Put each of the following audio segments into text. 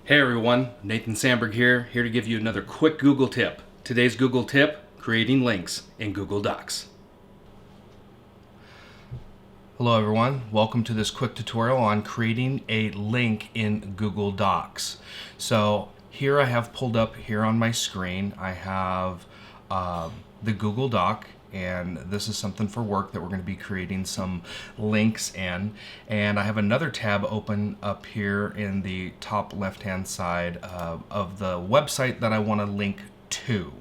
Hey everyone, Nathan Sandberg here to give you another quick Google tip. Today's Google tip, creating links in Google Docs. Hello everyone, welcome to this quick tutorial on creating a link in Google Docs. So here I have pulled up here on my screen, I have the Google Doc, and this is something for work that we're going to be creating some links in. And I have another tab open up here in the top left hand side of the website that I want to link to.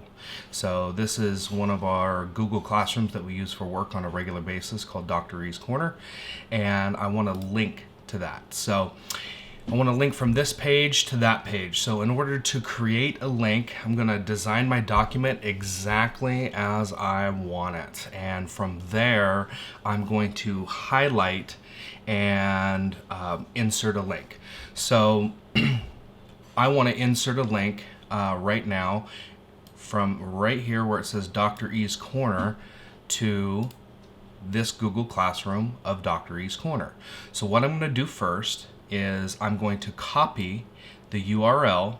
So this is one of our Google Classrooms that we use for work on a regular basis called Dr. E's Corner, and I want to link to that. So I want to link from this page to that page. So in order to create a link, I'm going to design my document exactly as I want it. And from there, I'm going to highlight and insert a link. So I want to insert a link right now from right here where it says Dr. E's Corner to this Google Classroom of Dr. E's Corner. So what I'm going to do first is I'm going to copy the URL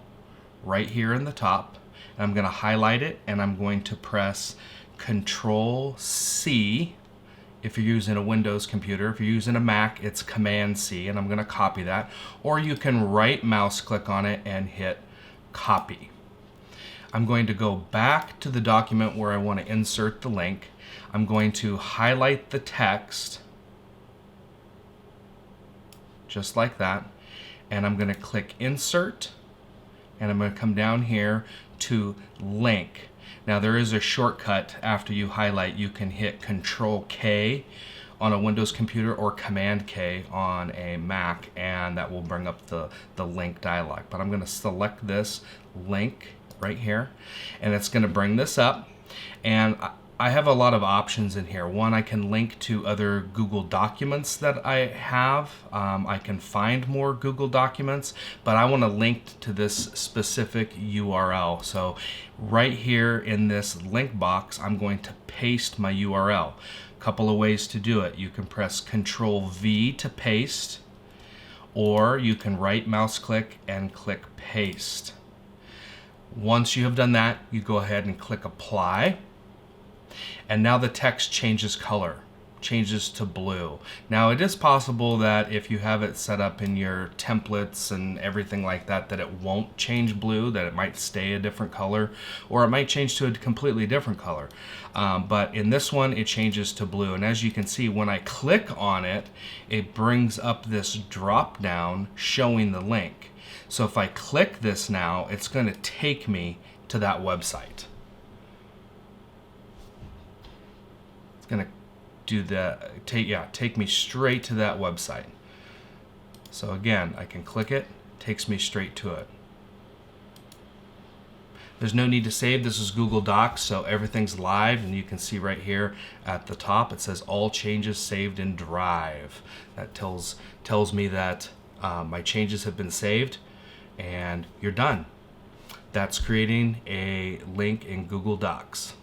right here in the top, and I'm going to highlight it, and I'm going to press Control C if you're using a Windows computer. If you're using a Mac, it's Command C, and I'm going to copy that. Or you can right mouse click on it and hit copy. I'm going to go back to the document where I want to insert the link. I'm going to highlight the text just like that, and I'm going to click insert, and I'm going to come down here to link. Now there is a shortcut after you highlight. You can hit Control K on a Windows computer or Command K on a Mac, and that will bring up the link dialog. But I'm going to select this link right here, and it's going to bring this up, and I have a lot of options in here. One, I can link to other Google documents that I have. I can find more Google documents, but I want to link to this specific URL. So right here in this link box, I'm going to paste my URL. A couple of ways to do it. You can press Control V to paste, or you can right mouse click and click paste. Once you have done that, you go ahead and click apply. And now the text changes color, changes to blue. Now it is possible that if you have it set up in your templates and everything like that, that it won't change blue, that it might stay a different color, or it might change to a completely different color. But in this one, it changes to blue. And as you can see, when I click on it, it brings up this drop down showing the link. So if I click this now, it's going to take me to that website. It's going to do that, take me straight to that website. So again, I can click it, takes me straight to it. There's no need to save. This is Google Docs, so everything's live, and you can see right here at the top it says all changes saved in Drive. That tells me that my changes have been saved, and you're done. That's creating a link in Google Docs.